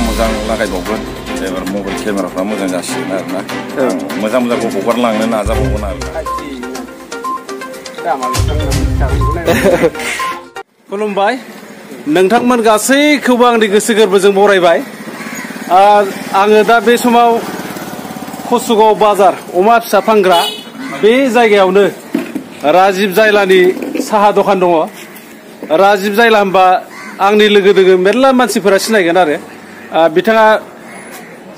मोजां लागायबावगोन एबार मबाइल केमेराफ्रा मोजां जासिगोन आरोना मोजां मोजांखौ हगारलांनो नाजाबावगोन आरो खुलुमबाय नोंथांमोन गासैखौबो आंनि गोसो गोरबोजों बरायबाय आङो दा बे समाव कसुगाव बाजार अमा फिसा फानग्रा बे जायगायावनो राजिब जायलानि साहा दखान दङ राजिब जायला होनबा आंनि लोगो दोगो मेरला मानसिफोरा सिनायगोन आरो बिथाङा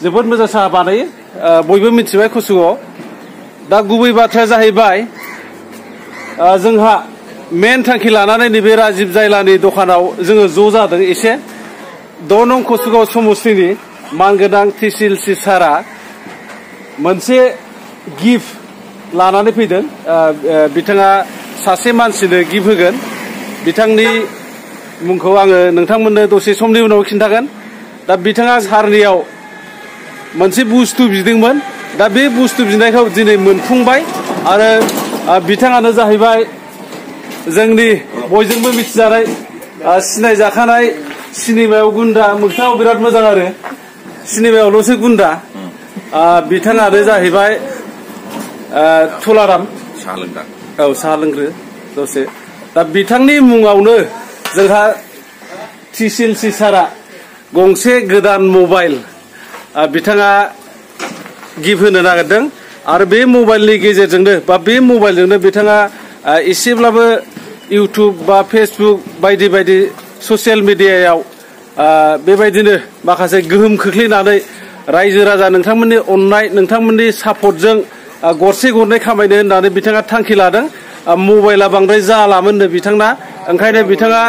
जोबोद मोजां साहा बानायो बयबो मिथिबाय कसुगाव दा गुबै बाथ्राया जाहैबाय जोंहा मेन थांखि लानानै नैबे राजिब जायलानि दखानाव जोङो ज' जादों एसे 10 नं कसुगाव समस्तिनि मानगोनां TCLC सारा मोनसे गिफ्ट लानानै फैदों बिथाङा सासे मानसिनो गिफ्ट होगोन बिथांनि मुंखौ आङो नोंथांमोननो दसे समनि उनाव खिन्थागोन दा बिथाङा सारनियाव मोनसे बुस्थु बिदोंमोन दा बे बुस्थु बिनायखौ दिनै मोनफुंबाय आरो बिथाङानो जाहैबाय जोंनि बयजोंबो मिथिजानाय सिनायजाखानाय सिनेमायाव गुन्दा मोगथाङाव बिराद मोजां आरो सिनेमायावल'सो गुन्दा बिथाङानो जाहैबाय तुलाराम साहा लोंग्रा औ साहा लोंग्रो दसे दा बिथांनि मुङावनो जोंहा TCLC सारा गंसे गोदान मबाइल बिथाङा गिफ्ट होनो नागिरदों आरो बे मबाइलनि गेजेरजोंनो बा बे मबाइलजोंनो बिथाङा एसेब्लाबो इउटुब बा फेसबुक बायदि बायदि ससियेल मिडियायाव बेबायदिनो माखासे गोहोम खोख्लैनानै रायजो राजा नोंथांमोननि अननाय नोंथांमोननि सापर्टजों गरसे गरनै खामायनो होननानै बिथाङा थांखि लादों मबाइला बांद्राय जालामोननो बिथांना ओंखायनो बिथाङा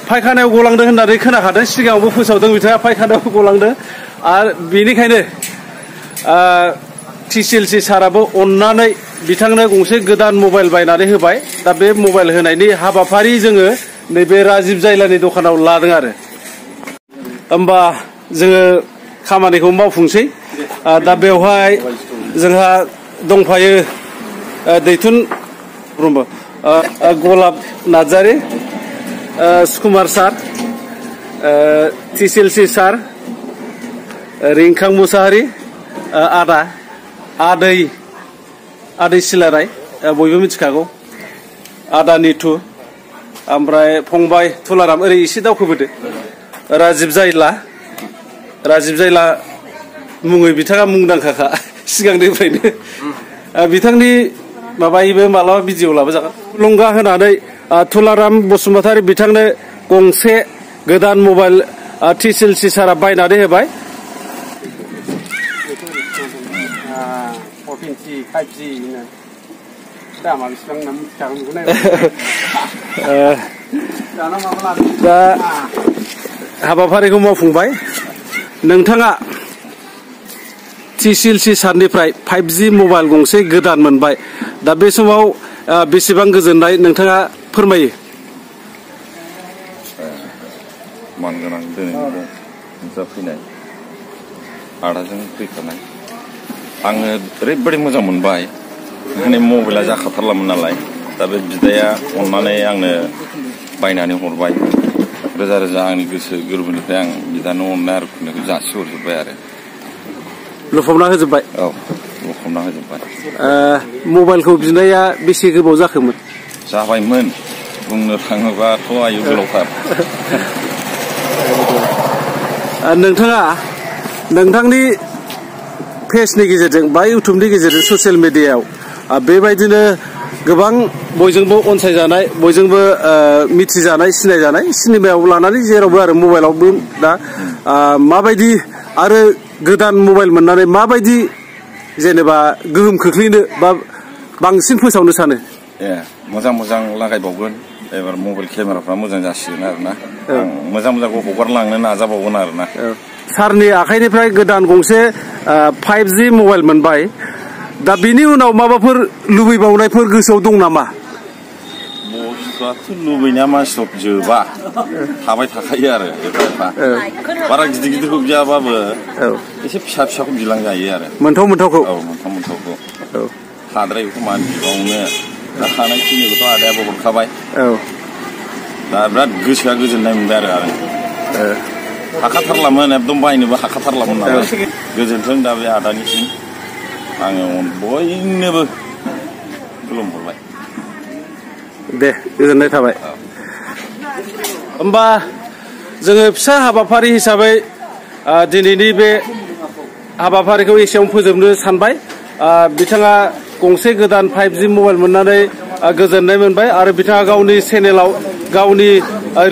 फायखानायाव गलांदों होननानै खोनाखादों सिगाङावबो फोसावदों बिथाङा फायखानायाव गलांदों आरो बेनिखायनो TCLC साराबो अननानै बिथांनो गंसे गोदान मबाइल बायनानै होबाय दा बे मबाइल होनायनि हाबाफारि जोङो नैबे राजिब जायलानि दखानाव लादों आरो होमबा जोङो खामानिखौ मावफुंसै दा बेवहाय जोंहा दंफायो दैथुन ब्रह्म गलाब नार्जारि सुकुमार सार TCLC सार रिंखां मुसाहारि आदै सिलाराय बयबो मिथिखागौ आदा निथु ओमफ्राय फंबाय तुलाराम ओरै एसे दावखोबोदो राजिब जायला मुङै बिथाङा मुंदांखाखा सिगांनिफ्रायनो बिथांनि माबायैबो मालाबा भिडिअ लाबोजागोन थुलुंगा होनानै तुलाराम बसुमतारी बिथांनो गंसे गोदान मबाइल TCLC सारा बायनानै होबाय 4G 5G दामा बेसेबां होनना मिथिखागोन दा हाबाफारिखौ मावफुंबाय नोंथाङा TCLC सारनिफ्राय 5G मबाइल गंसे गोदान मोनबाय दा बे समाव बेसेबां गोजोननाय नोंथाङा फोरमायो मानगोनां दिनै नुजाफैनाय आदाजों फैफानाय आङो ओरैबायदि मोजां मोनबाय माने मबाइला जाखाथारलामोन नालाय दा बे बिदाया अननानै आंनो बायनानै हरबाय रोजा रोजा आंनि गोसो गोरबोनिफ्राय आं बिदानो अननाय आरो खुंनायखौ जासिहरजोब्बाय आरो लुफबना होजोब्बाय औ लुफबना होजोब्बाय मबाइलखौ बिनाया बेसे गोबाव जाखोमोन जाबायमोन बुंनो थाङोबाथ' आयु गोलावथार नोंथाङा नोंथांनि फेसनि गेजेरजों बा इउटुबनि गेजेरजों ससियेल मिडियायाव बेबायदिनो गोबां बयजोंबो अनसायजानाय बयजोंबो मिथिजानाय सिनायजानाय सिनेमायाव लानानै जेरावबो आरो मबाइलावबो दा माबायदि आरो गोदान मबाइल मोननानै माबायदि जेनेबा गोहोम खोख्लैनो बा बांसिन फोसावनो सानो मोजां मोजां लागायबावगोन एबार मबाइल केमेराफ्रा मोजां जासिगोन आरोना मोजां मोजांखौ हगारलांनो नाजाबावगोन आरोना सारनि आखाइनिफ्राय गोदान गंसे 5G मबाइल मोनबाय दा बिनि उनाव माबाफोर लुबैबावनायफोर गोसोआव दं नामा बुस्थुआथ' लुबैनाया मानसिनाव जोबा थाबाय थाखायो आरो बारा गिदिर गिदिरखौ बियाबाबो एसे फिसा फिसाखौ बिलांजायो आरो मोनथावखौ हाद्रायखौ मानो बिबावनो दा थानायखिनिखौथ' आदायाबो हरखाबाय दा बिराद गोसोआ गोजोननाय मोनबाय आरो हाखाथारलामोन एकदम बायनोबो हाखाथारलामोन नालाय गोजोन्थों दा बे आदानिसिम आङो बयनोबो खुलुमहरबाय दे गोजोननाय थाबाय होमबा जोङो फिसा हाबाफारि हिसाबै दिनैनि बे हाबाफारिखौ एसेयावनो फोजोबनो सानबाय बिथाङा गंसे गोदान 5G मबाइल मोननानै गोजोननाय मोनबाय आरो बिथाङा गावनि चेनेलाव गावनि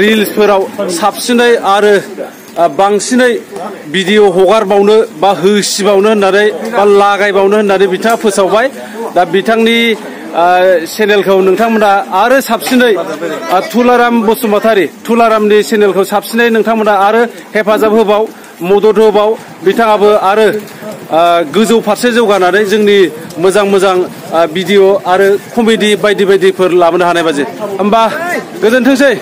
रिल्सफोराव साबसिनै आरो बांसिनै भिडिअ हगारबावनो बा होसिबावनो होननानै बा लागायबावनो होननानै बिथाङा फोसावबाय दा बिथांनि चेनेलखौ नोंथांमोना आरो साबसिनै तुलाराम बसुमतारी तुलारामनि चेनेलखौ साबसिनै नोंथांमोना आरो हेफाजाब होबाव मदद होबाव बिथाङाबो आरो गोजौ फारसे जौगानानै जोंनि मोजां मोजां भिडिअ आरो कमेडि बायदि बायदिफोर लाबोनो हानाय बायदि होमबा गोजोनथोंसै